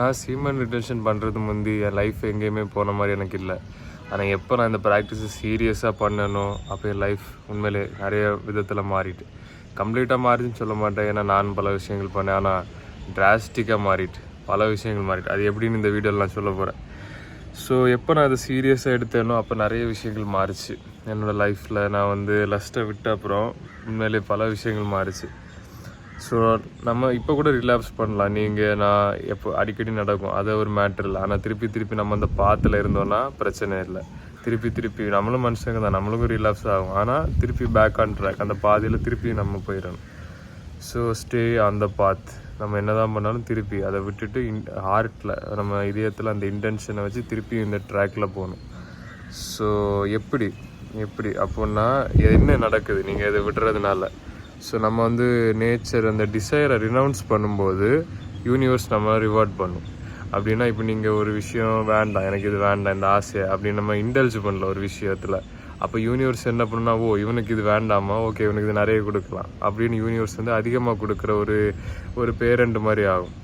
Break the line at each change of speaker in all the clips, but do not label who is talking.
நான் சீமன் ரிட்டன்ஷன் பண்ணுறது முந்தி என் லைஃப் எங்கேயுமே போன மாதிரி எனக்கு இல்லை. ஆனால் எப்போ நான் இந்த ப்ராக்டிஸை சீரியஸாக பண்ணணும் அப்போ என் லைஃப் உண்மையிலே நிறைய விதத்தில் மாறிட்டு, கம்ப்ளீட்டாக மாறிதுன்னு சொல்ல மாட்டேன். ஏன்னா நான் பல விஷயங்கள் பண்ணேன், ஆனால் டிராஸ்டிக்காக மாறிட்டு, பல விஷயங்கள் மாறிட்டு. அது எப்படின்னு இந்த வீடியோவில் நான் சொல்ல போகிறேன். ஸோ எப்போ நான் அதை சீரியஸாக எடுத்தேனோ அப்போ நிறைய விஷயங்கள் மாறிச்சு என்னோடய லைஃப்பில். நான் லஸ்ட்டை விட்ட அப்புறம் உண்மையிலே பல விஷயங்கள் மாறிச்சு. ஸோ நம்ம இப்போ கூட ரிலாக்ஸ் பண்ணலாம். நான் எப்போ அடிக்கடி நடக்கும், அதை ஒரு மேட்டர் இல்லை. ஆனால் திருப்பி நம்ம அந்த பாத்தில் இருந்தோன்னா பிரச்சனை இல்லை. திருப்பி நம்மளும் மனுஷங்க தான், நம்மளுக்கும் ரிலாக்ஸ் ஆகும். ஆனால் திருப்பி பேக் ஆன் ட்ராக், அந்த பாதையில் திருப்பி நம்ம போயிடணும். ஸோ ஸ்டே ஆன் த பாத். நம்ம என்ன தான் பண்ணாலும் திருப்பி அதை விட்டுட்டு ஹார்ட்டில், நம்ம இதயத்தில் அந்த இன்டென்ஷனை வச்சு திருப்பி இந்த ட்ராக்கில் போகணும். ஸோ எப்படி அப்போன்னா என்ன நடக்குது நீங்கள் இதை விடுறதுனால? ஸோ நம்ம நேச்சர் அந்த டிசைரை ரினவுன்ஸ் பண்ணும்போது யூனிவர்ஸ் நம்ம ரிவார்ட் பண்ணும். அப்படின்னா இப்போ நீங்கள் ஒரு விஷயம் வேண்டாம், எனக்கு இது வேண்டாம், இந்த ஆசை அப்படின்னு நம்ம இன்டெல்ஜ் பண்ணல ஒரு விஷயத்தில். அப்போ யூனிவர்ஸ் என்ன பண்ணுன்னா, இவனுக்கு இது வேண்டாமா, ஓகே இவனுக்கு இது நிறைய கொடுக்கலாம் அப்படின்னு யூனிவர்ஸ் அதிகமாக கொடுக்குற ஒரு பேரண்ட் மாதிரி ஆகும்.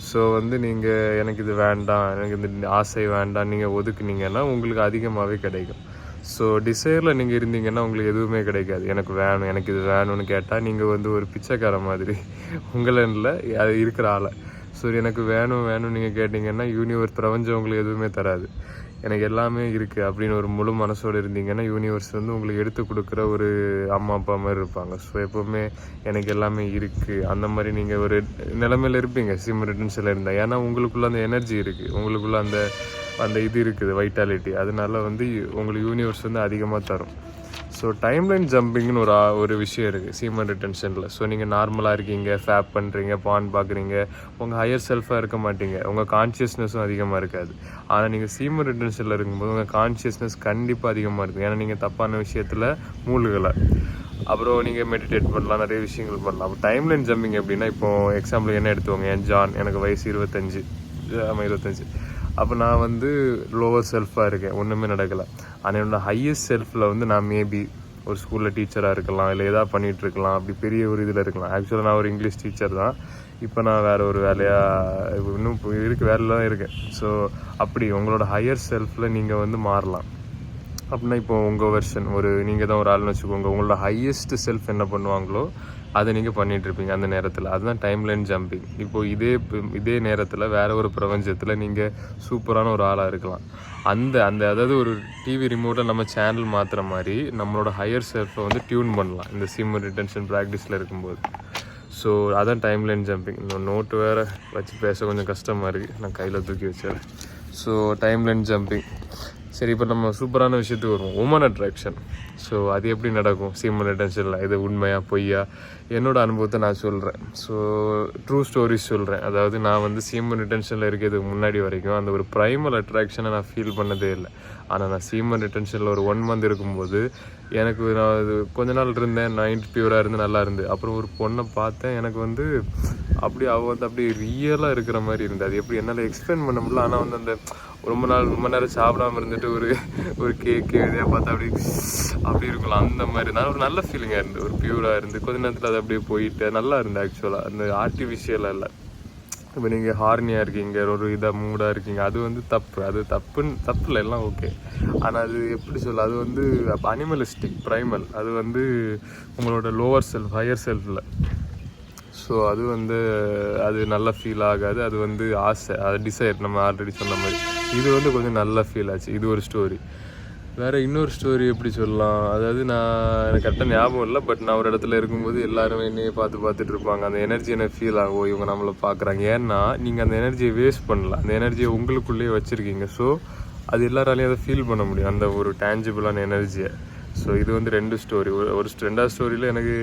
ஸோ நீங்கள் எனக்கு இது வேண்டாம், எனக்கு இந்த ஆசை வேண்டாம் நீங்கள் ஒதுக்குனீங்கன்னா உங்களுக்கு அதிகமாகவே கிடைக்கும். ஸோ டிசைரில் நீங்கள் இருந்தீங்கன்னா உங்களுக்கு எதுவுமே கிடைக்காது. எனக்கு வேணும், எனக்கு இது வேணும்னு கேட்டால் நீங்கள் ஒரு பிச்சைக்கார மாதிரி உங்களில் அது இருக்கிற ஆளை. ஸோ எனக்கு வேணும் நீங்கள் கேட்டிங்கன்னா யூனிவர்ஸ் பிரபஞ்சம் உங்களுக்கு எதுவுமே தராது. எனக்கு எல்லாமே இருக்குது அப்படின்னு ஒரு முழு மனசோடு இருந்தீங்கன்னா யூனிவர்ஸ் உங்களுக்கு எடுத்து கொடுக்குற ஒரு அம்மா அப்பா மாதிரி இருப்பாங்க. ஸோ எப்போவுமே எனக்கு எல்லாமே இருக்குது அந்த மாதிரி நீங்கள் ஒரு நிலைமையில் இருப்பீங்க சீமன் ரிட்டன்ஷனில் இருந்தால். ஏன்னா உங்களுக்குள்ளே அந்த எனர்ஜி இருக்குது, உங்களுக்குள்ளே அந்த இது இருக்குது, வைட்டாலிட்டி. அதனால உங்களுக்கு யூனிவர்ஸ் அதிகமாக தரும். ஸோ டைம்லைன் ஜம்பிங்னு ஒரு விஷயம் இருக்குது சீமன் ரிட்டன்ஷனில். ஸோ நீங்கள் நார்மலாக இருக்கீங்க, ஃபேப் பண்ணுறீங்க, பான் பார்க்குறீங்க, உங்கள் ஹையர் செல்ஃபாக இருக்க மாட்டீங்க, உங்கள் கான்ஷியஸ்னஸும் அதிகமாக இருக்காது. ஆனால் நீங்கள் சீமன் ரிட்டன்ஷனில் இருக்கும்போது உங்கள் கான்ஷியஸ்னஸ் கண்டிப்பாக அதிகமாக இருக்கும். ஏன்னா நீங்கள் தப்பான விஷயத்தில் மூழ்கலை. அப்புறம் நீங்கள் மெடிடேட் பண்ணலாம், நிறைய விஷயங்கள் பண்ணலாம். அப்போ டைம்லைன் ஜம்பிங் எப்படின்னா, இப்போது எக்ஸாம்பிள் என்ன எடுத்துவாங்க, என் ஜான், எனக்கு வயசு 25. அப்போ நான் லோவர் செல்ஃபாக இருக்கேன், ஒன்றுமே நடக்கலை. ஆனால் என்னோடய ஹையஸ்ட் செல்ஃபில் நான் மேபி ஒரு ஸ்கூலில் டீச்சராக இருக்கலாம், இல்லை எதாவது பண்ணிகிட்ருக்கலாம், அப்படி பெரிய ஒரு இதில் இருக்கலாம். ஆக்சுவலாக நான் ஒரு இங்கிலீஷ் டீச்சர் தான். இப்போ நான் வேறு ஒரு வேலையாக இன்னும் வேலையில் தான் இருக்கேன். ஸோ அப்படி உங்களோட ஹையர் செல்ஃபில் நீங்கள் மாறலாம். அப்படின்னா இப்போ உங்கள் வெர்ஷன் நீங்கள் தான் ஒரு ஆள்னு வச்சுக்கோங்க, உங்களோட ஹையஸ்ட் செல்ஃப் என்ன பண்ணுவாங்களோ அதை நீங்கள் பண்ணிகிட்ருப்பீங்க அந்த நேரத்தில். அதுதான் டைம்லைன் ஜம்பிங். இப்போது இதே நேரத்தில் வேறு ஒரு பிரபஞ்சத்தில் நீங்கள் சூப்பரான ஒரு ஆளாக இருக்கலாம். அதாவது ஒரு டிவி ரிமோட்டில் நம்ம சேனல் மாற்றுற மாதிரி நம்மளோட ஹையர் செல்ஃபை டியூன் பண்ணலாம் இந்த சீமன் ரிட்டன்ஷன் ப்ராக்டிஸில் இருக்கும்போது. ஸோ அதான் டைம்லைன் ஜம்பிங். நோட்டு வேறு வச்சு பேச கொஞ்சம் கஷ்டமாக இருக்குது, நான் கையில் தூக்கி வச்சிடறேன். So timeline jumping. சரி, இப்போ நம்ம சூப்பரான விஷயத்துக்கு வருவோம், உமன் அட்ராக்ஷன். ஸோ அது எப்படி நடக்கும் சீமன் ரிட்டன்ஷனில்? இது உண்மையா பொய்யா? என்னோடய அனுபவத்தை நான் சொல்கிறேன். ஸோ ட்ரூ ஸ்டோரிஸ் சொல்கிறேன். அதாவது நான் சீமன் ரிட்டன்ஷனில் இருக்கிறதுக்கு முன்னாடி வரைக்கும் அந்த ஒரு ப்ரைமல் அட்ராக்ஷனை நான் ஃபீல் பண்ணதே இல்லை. ஆனால் நான் சீமன் ரிட்டன்ஷனில் ஒரு 1 month இருக்கும்போது நான் அது கொஞ்ச நாள் இருந்தேன், நைட் பியூராக இருந்து நல்லா இருந்து. அப்புறம் ஒரு பொண்ணை பார்த்தேன், எனக்கு அப்படி அவள் அப்படி ரியலாக இருக்கிற மாதிரி இருந்தது. அது எப்படி என்னால் எக்ஸ்பிளைன் பண்ண முடியல. ஆனால் அந்த ரொம்ப நேரம் சாப்பிடாமல் இருந்துட்டு ஒரு கேக்கு இதையாக பார்த்தா அப்படி இருக்கலாம். அந்த மாதிரி நான் ஒரு நல்ல ஃபீலிங்காக இருந்து, ஒரு பியூராக இருந்து கொஞ்ச நேரத்தில் அது அப்படியே போயிட்டு நல்லா இருந்து. ஆக்சுவலாக அந்த ஆர்டிஃபிஷியலாக இல்லை. இப்போ நீங்கள் ஹார்னியாக இருக்கீங்க, ஒரு இதாக மூடாக இருக்கீங்க, அது தப்பு. அது தப்பு இல்லை, எல்லாம் ஓகே. ஆனால் அது எப்படி சொல்ல, அது அனிமலிஸ்டிக் ப்ரைமல். அது உங்களோட லோவர் செல்ஃப், ஹையர் செல்ஃபில். ஸோ அது நல்ல ஃபீல் ஆகாது. அது ஆசை, அது டிசைர், நம்ம ஆல்ரெடி சொன்ன மாதிரி. இது கொஞ்சம் நல்ல ஃபீல் ஆச்சு. இது ஒரு ஸ்டோரி. வேறு இன்னொரு ஸ்டோரி எப்படி சொல்லலாம், அதாவது எனக்கு கரெக்டாக ஞாபகம் இல்லை. பட் நான் ஒரு இடத்துல இருக்கும்போது எல்லாருமே என்னையே பார்த்துட்டு இருப்பாங்க. அந்த எனர்ஜி எனக்கு ஃபீல் ஆகும், இவங்க நம்மளை பார்க்குறாங்க. ஏன்னா நீங்கள் அந்த எனர்ஜியை வேஸ்ட் பண்ணல, அந்த எனர்ஜியை உங்களுக்குள்ளேயே வச்சுருக்கீங்க. ஸோ அது எல்லாராலையும் அதை ஃபீல் பண்ண முடியும், அந்த ஒரு டேஞ்சிபிளான எனர்ஜியை. ஸோ இது 2 ஸ்டோரி. ரெண்டாவது ஸ்டோரியில் எனக்கு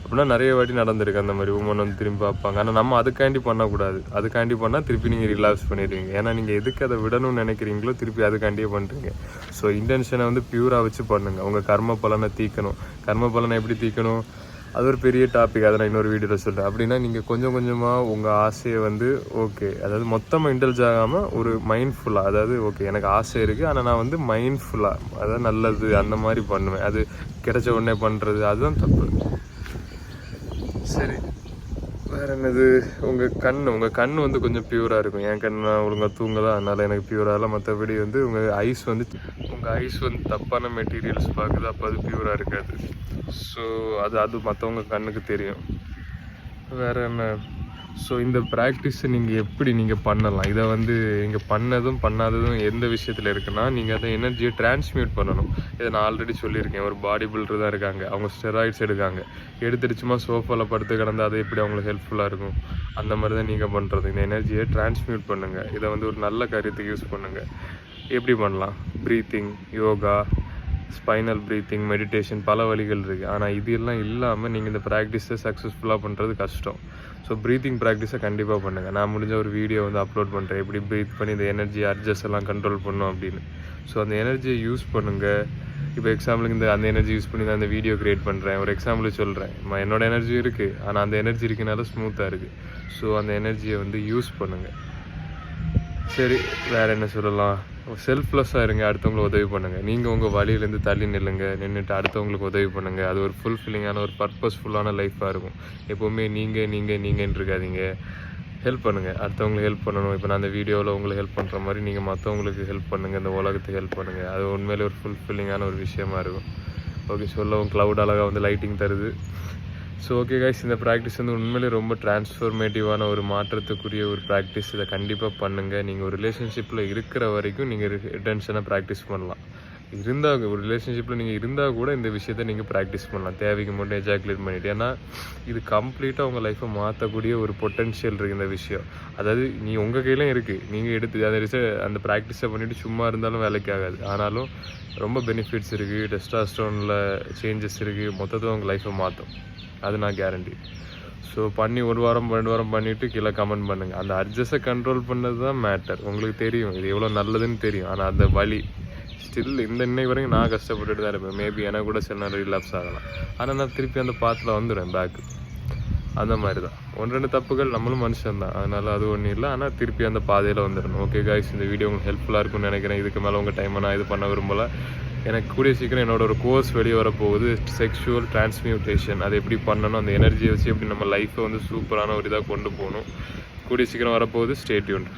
அப்படின்னா நிறைய வாட்டி நடந்திருக்கு அந்த மாதிரி. உமன் திரும்பி பார்ப்பாங்க. ஆனால் நம்ம அதுக்காண்டி பண்ணக்கூடாது. அதுக்காண்டி பண்ணால் திருப்பி நீங்கள் ரிலாக்ஸ் பண்ணிடுவீங்க. ஏன்னா நீங்கள் எதுக்கு அதை விடணும்னு நினைக்கிறீங்களோ திருப்பி அதுக்காண்டியே பண்ணுறீங்க. ஸோ இன்டென்ஷனை பியூராக வச்சு பண்ணுங்கள். உங்கள் கர்ம பலனை தீக்கணும். கர்ம பலனை எப்படி தீக்கணும், அது ஒரு பெரிய டாபிக், அதை நான் இன்னொரு வீடியோவில் சொல்கிறேன். அப்படின்னா நீங்கள் கொஞ்சம் கொஞ்சமாக உங்கள் ஆசையை ஓகே, அதாவது மொத்தமாக இன்டெல்ஜ் ஆகாமல் ஒரு மைண்ட்ஃபுல்லாக, அதாவது ஓகே எனக்கு ஆசை இருக்குது ஆனால் நான் மைண்ட்ஃபுல்லாக, அதாவது நல்லது அந்த மாதிரி பண்ணுவேன். அது கிடைச்ச உடனே பண்ணுறது அதுதான் தப்பு. சரி, வேறு என்னது, உங்கள் கண் வந்து கொஞ்சம் பியூராக இருக்கும். என் கண் நான் ஒழுங்காக தூங்கலாம், அதனால் எனக்கு பியூராகல. மற்றபடி வந்து உங்கள் ஐஸ் வந்து தப்பான மெட்டீரியல்ஸ் பார்க்குது, அப்போ அது பியூராக இருக்காது. ஸோ அது மற்றவங்க கண்ணுக்கு தெரியும். வேறு என்ன, ஸோ இந்த ப்ராக்டிஸை நீங்கள் பண்ணலாம். இதை வந்து நீங்கள் பண்ணாததும் எந்த விஷயத்தில் இருக்குன்னா, நீங்கள் அதை எனர்ஜியை டிரான்ஸ்மியூட் பண்ணணும். இதை நான் ஆல்ரெடி சொல்லியிருக்கேன். ஒரு பாடி பில்டர் தான் இருக்காங்க, அவங்க ஸ்டெராய்ட்ஸ் எடுத்துட்டு சும்மா சோஃபாவில் படுத்து கிடந்து அது எப்படி அவங்களுக்கு ஹெல்ப்ஃபுல்லாக இருக்கும். அந்த மாதிரி தான் நீங்கள் பண்ணுறது. இந்த எனர்ஜியை டிரான்ஸ்மியூட் பண்ணுங்கள். இதை வந்து ஒரு நல்ல காரியத்துக்கு யூஸ் பண்ணுங்கள். எப்படி பண்ணலாம்? Breathing, yoga, spinal breathing, meditation, பல வழிகள் இருக்குது. ஆனால் இது எல்லாம் இல்லாமல் நீங்கள் இந்த ப்ராக்டிஸை சக்ஸஸ்ஃபுல்லாக பண்ணுறது கஷ்டம். ஸோ ப்ரீத்திங் ப்ராக்டிஸை கண்டிப்பாக பண்ணுங்கள். நான் முடிஞ்ச ஒரு வீடியோ வந்து அப்லோட் பண்ணுறேன், எப்படி ப்ரீத் பண்ணி இந்த எனர்ஜி அட்ஜஸ்ட் எல்லாம் கண்ட்ரோல் பண்ணணும் அப்படின்னு. ஸோ அந்த எனர்ஜியை யூஸ் பண்ணுங்கள். இப்போ எக்ஸாம்பிளுக்கு அந்த எனர்ஜி யூஸ் பண்ணி நான் அந்த வீடியோ க்ரியேட் பண்ணுறேன். ஒரு எக்ஸாம்பிளுக்கு சொல்கிறேன், என்னோட எனர்ஜி இருக்குது, ஆனால் அந்த எனர்ஜி இருக்கனால ஸ்மூத்தாக இருக்குது. ஸோ அந்த எனர்ஜியை வந்து யூஸ் பண்ணுங்கள். சரி, வேறு என்ன சொல்லலாம்? செல்ஃப்லெஸ்ஸாக இருங்க, அடுத்தவங்களுக்கு உதவி பண்ணுங்கள். நீங்கள் உங்கள் வழியிலேருந்து தள்ளி நின்றுட்டு அடுத்தவங்களுக்கு உதவி பண்ணுங்கள். அது ஒரு ஃபுல்ஃபில்லிங்கான, ஒரு பர்பஸ்ஃபுல்லான லைஃபாக இருக்கும். எப்போவுமே நீங்கன்னு இருக்காதீங்க. ஹெல்ப் பண்ணுங்கள், அடுத்தவங்களுக்கு ஹெல்ப் பண்ணணும். இப்போ நான் அந்த வீடியோவில் உங்களுக்கு ஹெல்ப் பண்ணுற மாதிரி நீங்கள் மற்றவங்களுக்கு ஹெல்ப் பண்ணுங்கள், இந்த உலகத்துக்கு ஹெல்ப் பண்ணுங்கள். அது உண்மையிலே ஒரு ஃபுல்ஃபில்லிங்கான ஒரு விஷயமா இருக்கும். ஓகே, சொல்லவும் க்ளவுட் அழகாக வந்து லைட்டிங் தருது. ஸோ ஓகே கைஸ், இந்த ப்ராக்டிஸ் வந்து உண்மையிலே ரொம்ப டிரான்ஸ்ஃபர்மேட்டிவான ஒரு மாற்றத்துக்குரிய ஒரு ப்ராக்டிஸ். இதை கண்டிப்பாக பண்ணுங்கள். நீங்கள் ஒரு ரிலேஷன்ஷிப்பில் இருக்கிற வரைக்கும் நீங்கள் ரிட்டென்ஷனை ப்ராக்டிஸ் பண்ணலாம். ஒரு ரிலேஷன்ஷிப்பில் நீங்கள் இருந்தால் கூட இந்த விஷயத்தை நீங்கள் ப்ராக்டிஸ் பண்ணலாம். தேவைக்கு மட்டும் எஜாக்குலேட் பண்ணிவிட்டு. ஏன்னா இது கம்ப்ளீட்டாக உங்கள் லைஃப்பை மாற்றக்கூடிய ஒரு பொட்டென்ஷியல் இருக்குது இந்த விஷயம். அதாவது உங்கள் கையிலும் இருக்குது. நீங்கள் எடுத்து அந்த ப்ராக்டிஸை பண்ணிவிட்டு சும்மா இருந்தாலும் வேலைக்கு ஆகாது. ஆனாலும் ரொம்ப பெனிஃபிட்ஸ் இருக்குது. டெஸ்டாஸ்டரோனில் சேஞ்சஸ் இருக்குது. மொத்தத்தில் உங்கள் லைஃப்பை மாற்றும், அது நான் கேரண்டி. ஸோ பண்ணி 1 வாரம் 2 வாரம் பண்ணிவிட்டு கீழே கமெண்ட் பண்ணுங்கள். அந்த அட்ஜஸ்ட்டை கண்ட்ரோல் பண்ணது தான் மேட்டர். உங்களுக்கு தெரியும் இது எவ்வளோ நல்லதுன்னு தெரியும். ஆனால் அந்த வலி ஸ்டில் இன்னை வரைக்கும் நான் கஷ்டப்பட்டுட்டு தான் இருப்பேன். மேபி எனக்கு கூட சில நேரம் ரிலாப்ஸ் ஆகலாம். ஆனால் நான் திருப்பி அந்த பாத்தில் வந்துடுவேன் பேக்கு. அந்த மாதிரி தான் 1-2 தப்புகள், நம்மளும் மனுஷன் தான், அதனால் அது ஒன்றும் இல்லை. ஆனால் திருப்பி அந்த பாதையில் வந்துடணும். ஓகே காய்ஸ், இந்த வீடியோ உங்களுக்கு ஹெல்ப்ஃபுல்லாக இருக்கும்னு நினைக்கிறேன். இதுக்கு மேலே உங்கள் டைமை நான் இது பண்ண விரும்பலை. எனக்கு கூடிய சீக்கிரம் என்னோட ஒரு கோர்ஸ் வெளியே வரப்போகுது, செக்ஷுவல் டிரான்ஸ்மியூட்டேஷன். அதை எப்படி பண்ணணும், அந்த எனர்ஜியை வச்சு எப்படி நம்ம லைஃப்பை வந்து சூப்பரான ஒரு இதாக கொண்டு போகணும். கூடிய சீக்கிரம் வரப்போகுது. Stay tuned.